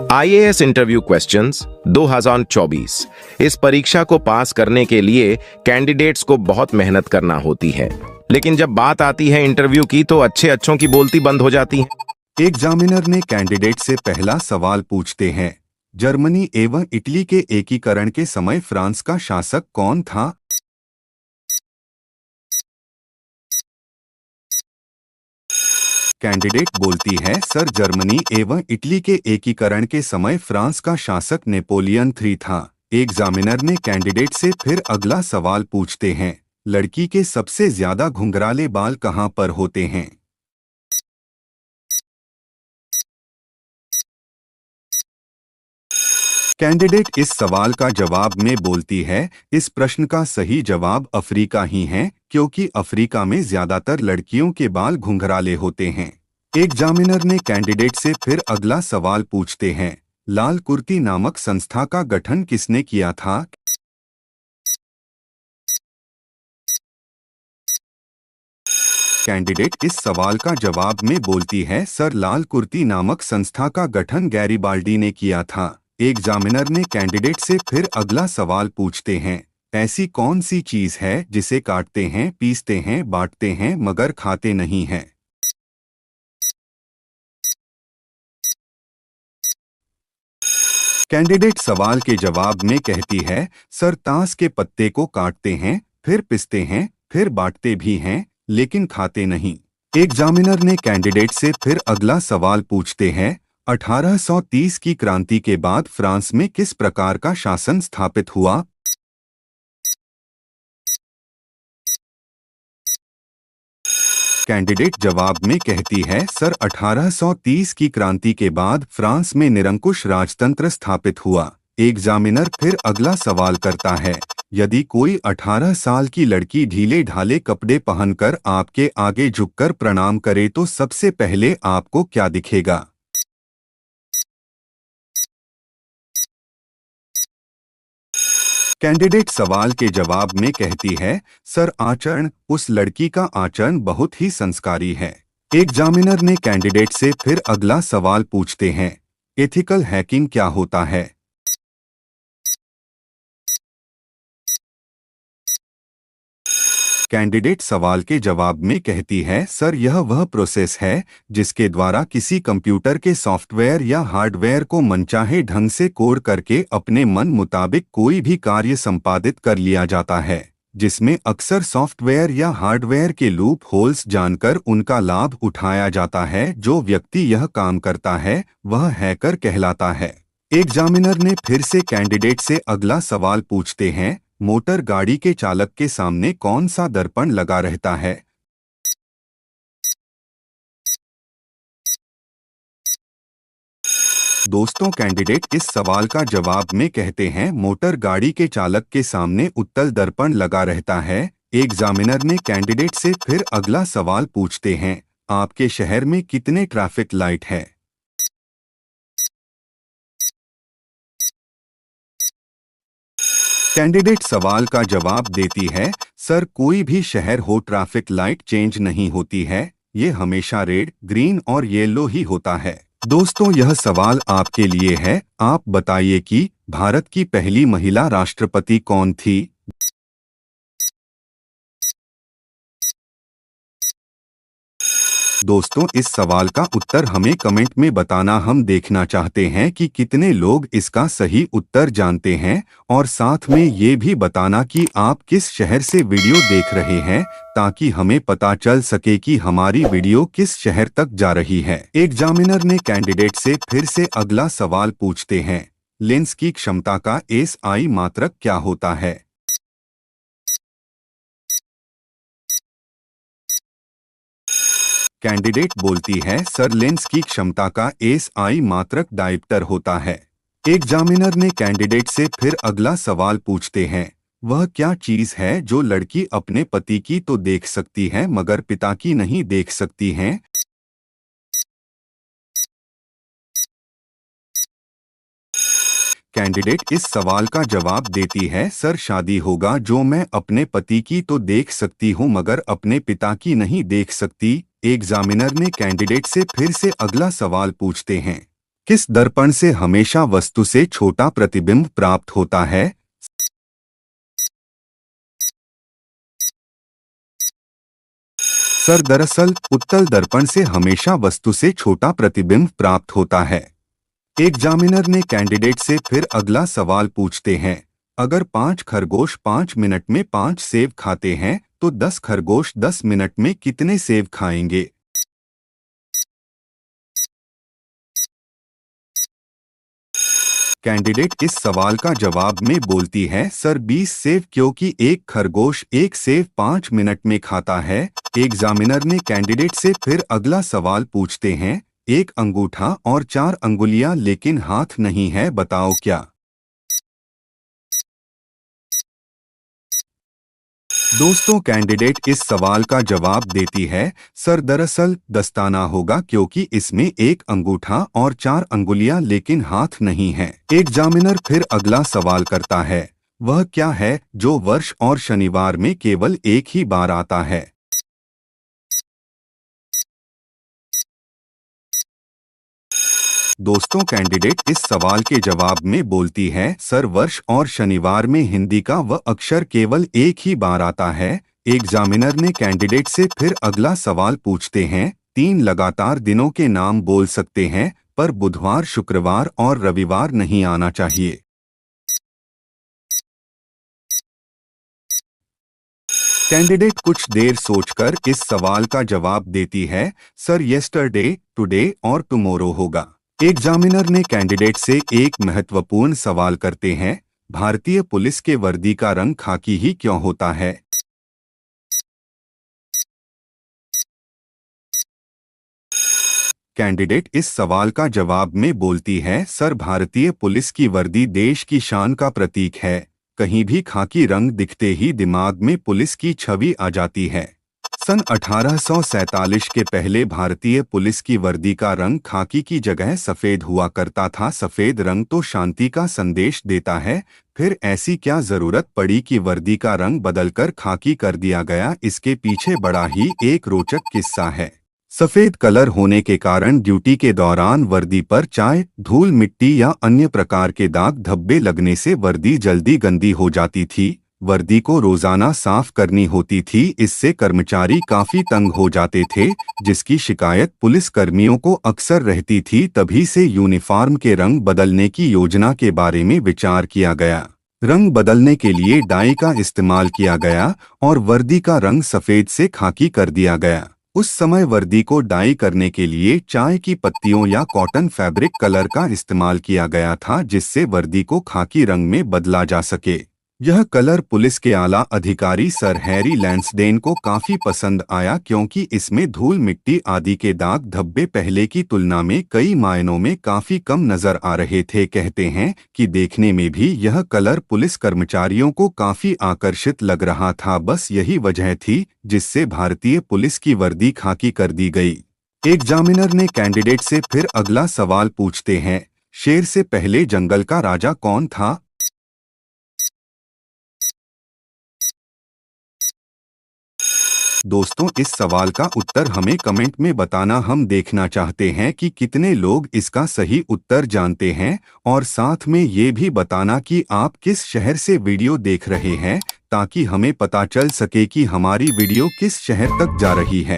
IAS interview questions 2024। इस परीक्षा को पास करने के लिए कैंडिडेट्स को बहुत मेहनत करना होती है, लेकिन जब बात आती है इंटरव्यू की तो अच्छों की बोलती बंद हो जाती है। एग्जामिनर ने कैंडिडेट से पहला सवाल पूछते हैं, जर्मनी एवं इटली के एकीकरण के समय फ्रांस का शासक कौन था? कैंडिडेट बोलती है, सर जर्मनी एवं इटली के एकीकरण के समय फ्रांस का शासक नेपोलियन III था। एग्जामिनर ने कैंडिडेट से फिर अगला सवाल पूछते हैं, लड़की के सबसे ज्यादा घुंघराले बाल कहाँ पर होते हैं? कैंडिडेट इस सवाल का जवाब में बोलती है, इस प्रश्न का सही जवाब अफ्रीका ही है, क्योंकि अफ्रीका में ज्यादातर लड़कियों के बाल घुंघराले होते हैं। एग्जामिनर ने कैंडिडेट से फिर अगला सवाल पूछते हैं, लाल कुर्ती नामक संस्था का गठन किसने किया था? कैंडिडेट इस सवाल का जवाब में बोलती है, सर लाल कुर्ती नामक संस्था का गठन गैरिबाल्डी ने किया था। एग्जामिनर ने कैंडिडेट से फिर अगला सवाल पूछते हैं, ऐसी कौन सी चीज है जिसे काटते हैं, पीसते हैं, बांटते हैं मगर खाते नहीं हैं? कैंडिडेट सवाल के जवाब में कहती है, सर ताश के पत्ते को काटते हैं, फिर पिसते हैं, फिर बांटते भी हैं, लेकिन खाते नहीं। एग्जामिनर ने कैंडिडेट से फिर अगला सवाल पूछते हैं, 1830 की क्रांति के बाद फ्रांस में किस प्रकार का शासन स्थापित हुआ? कैंडिडेट जवाब में कहती है, सर 1830 की क्रांति के बाद फ्रांस में निरंकुश राजतंत्र स्थापित हुआ। एग्जामिनर फिर अगला सवाल करता है, यदि कोई 18 साल की लड़की ढीले ढाले कपड़े पहनकर आपके आगे झुककर प्रणाम करे तो सबसे पहले आपको क्या दिखेगा? कैंडिडेट सवाल के जवाब में कहती है, सर आचरण, उस लड़की का आचरण बहुत ही संस्कारी है। एग्जामिनर ने कैंडिडेट से फिर अगला सवाल पूछते हैं, एथिकल हैकिंग क्या होता है? कैंडिडेट सवाल के जवाब में कहती है, सर यह वह प्रोसेस है जिसके द्वारा किसी कंप्यूटर के सॉफ्टवेयर या हार्डवेयर को मनचाहे ढंग से कोड करके अपने मन मुताबिक कोई भी कार्य संपादित कर लिया जाता है, जिसमें अक्सर सॉफ्टवेयर या हार्डवेयर के लूप होल्स जानकर उनका लाभ उठाया जाता है। जो व्यक्ति यह काम करता है वह हैकर कहलाता है। एग्जामिनर ने फिर से कैंडिडेट से अगला सवाल पूछते हैं, मोटर गाड़ी के चालक के सामने कौन सा दर्पण लगा रहता है? दोस्तों, कैंडिडेट इस सवाल का जवाब में कहते हैं, मोटर गाड़ी के चालक के सामने उत्तल दर्पण लगा रहता है। एग्जामिनर ने कैंडिडेट से फिर अगला सवाल पूछते हैं, आपके शहर में कितने ट्रैफिक लाइट है? कैंडिडेट सवाल का जवाब देती है, सर कोई भी शहर हो ट्रैफिक लाइट चेंज नहीं होती है, ये हमेशा रेड, ग्रीन और येलो ही होता है। दोस्तों, यह सवाल आपके लिए है, आप बताइए कि भारत की पहली महिला राष्ट्रपति कौन थी? दोस्तों, इस सवाल का उत्तर हमें कमेंट में बताना, हम देखना चाहते हैं कि कितने लोग इसका सही उत्तर जानते हैं, और साथ में ये भी बताना कि आप किस शहर से वीडियो देख रहे हैं, ताकि हमें पता चल सके कि हमारी वीडियो किस शहर तक जा रही है। एग्जामिनर ने कैंडिडेट से फिर से अगला सवाल पूछते हैं, लेंस की क्षमता का SI मात्रक क्या होता है? कैंडिडेट बोलती है, सर लेंस की क्षमता का SI मात्रक डायप्टर होता है। एग्जामिनर ने कैंडिडेट से फिर अगला सवाल पूछते हैं, वह क्या चीज है जो लड़की अपने पति की तो देख सकती है मगर पिता की नहीं देख सकती है? कैंडिडेट इस सवाल का जवाब देती है, सर शादी होगा जो मैं अपने पति की तो देख सकती हूँ मगर अपने पिता की नहीं देख सकती। एग्जामिनर ने कैंडिडेट से फिर से अगला सवाल पूछते हैं, किस दर्पण से हमेशा वस्तु से छोटा प्रतिबिंब प्राप्त होता है? सर दरअसल उत्तल दर्पण से हमेशा वस्तु से छोटा प्रतिबिंब प्राप्त होता है। एग्जामिनर ने कैंडिडेट से फिर अगला सवाल पूछते हैं, अगर 5 खरगोश 5 मिनट में 5 सेब खाते हैं तो 10 खरगोश 10 मिनट में कितने सेब खाएंगे? कैंडिडेट इस सवाल का जवाब में बोलती है, सर 20 सेब, क्योंकि एक खरगोश एक सेब 5 मिनट में खाता है। एग्जामिनर ने कैंडिडेट से फिर अगला सवाल पूछते हैं, एक अंगूठा और 4 अंगुलियां लेकिन हाथ नहीं है, बताओ क्या? दोस्तों कैंडिडेट इस सवाल का जवाब देती है, सर दरअसल दस्ताना होगा, क्योंकि इसमें एक अंगूठा और 4 अंगुलियां लेकिन हाथ नहीं है। एग्जामिनर फिर अगला सवाल करता है, वह क्या है जो वर्ष और शनिवार में केवल एक ही बार आता है? दोस्तों कैंडिडेट इस सवाल के जवाब में बोलती है, सर वर्ष और शनिवार में हिंदी का वह अक्षर केवल एक ही बार आता है। एग्जामिनर ने कैंडिडेट से फिर अगला सवाल पूछते हैं, 3 लगातार दिनों के नाम बोल सकते हैं पर बुधवार, शुक्रवार और रविवार नहीं आना चाहिए। कैंडिडेट कुछ देर सोचकर इस सवाल का जवाब देती है, सर येस्टरडे, टुडे और टुमारो होगा। एग्जामिनर ने कैंडिडेट से एक महत्वपूर्ण सवाल करते हैं, भारतीय पुलिस के वर्दी का रंग खाकी ही क्यों होता है? कैंडिडेट इस सवाल का जवाब में बोलती है, सर भारतीय पुलिस की वर्दी देश की शान का प्रतीक है। कहीं भी खाकी रंग दिखते ही दिमाग में पुलिस की छवि आ जाती है। सन 1847 के पहले भारतीय पुलिस की वर्दी का रंग खाकी की जगह सफेद हुआ करता था। सफेद रंग तो शांति का संदेश देता है, फिर ऐसी क्या जरूरत पड़ी कि वर्दी का रंग बदलकर खाकी कर दिया गया? इसके पीछे बड़ा ही एक रोचक किस्सा है। सफेद कलर होने के कारण ड्यूटी के दौरान वर्दी पर चाय, धूल, मिट्टी या अन्य प्रकार के दाग धब्बे लगने से वर्दी जल्दी गंदी हो जाती थी। वर्दी को रोजाना साफ करनी होती थी, इससे कर्मचारी काफी तंग हो जाते थे, जिसकी शिकायत पुलिस कर्मियों को अक्सर रहती थी। तभी से यूनिफॉर्म के रंग बदलने की योजना के बारे में विचार किया गया। रंग बदलने के लिए डाई का इस्तेमाल किया गया और वर्दी का रंग सफेद से खाकी कर दिया गया। उस समय वर्दी को डाई करने के लिए चाय की पत्तियों या कॉटन फैब्रिक कलर का इस्तेमाल किया गया था, जिससे वर्दी को खाकी रंग में बदला जा सके। यह कलर पुलिस के आला अधिकारी सर हैरी लैंसडेन को काफी पसंद आया, क्योंकि इसमें धूल, मिट्टी आदि के दाग धब्बे पहले की तुलना में कई मायनों में काफी कम नजर आ रहे थे। कहते हैं कि देखने में भी यह कलर पुलिस कर्मचारियों को काफी आकर्षित लग रहा था। बस यही वजह थी जिससे भारतीय पुलिस की वर्दी खाकी कर दी गई। एग्जामिनर ने कैंडिडेट से फिर अगला सवाल पूछते हैं, शेर से पहले जंगल का राजा कौन था? दोस्तों इस सवाल का उत्तर हमें कमेंट में बताना, हम देखना चाहते हैं कि कितने लोग इसका सही उत्तर जानते हैं, और साथ में ये भी बताना कि आप किस शहर से वीडियो देख रहे हैं, ताकि हमें पता चल सके कि हमारी वीडियो किस शहर तक जा रही है।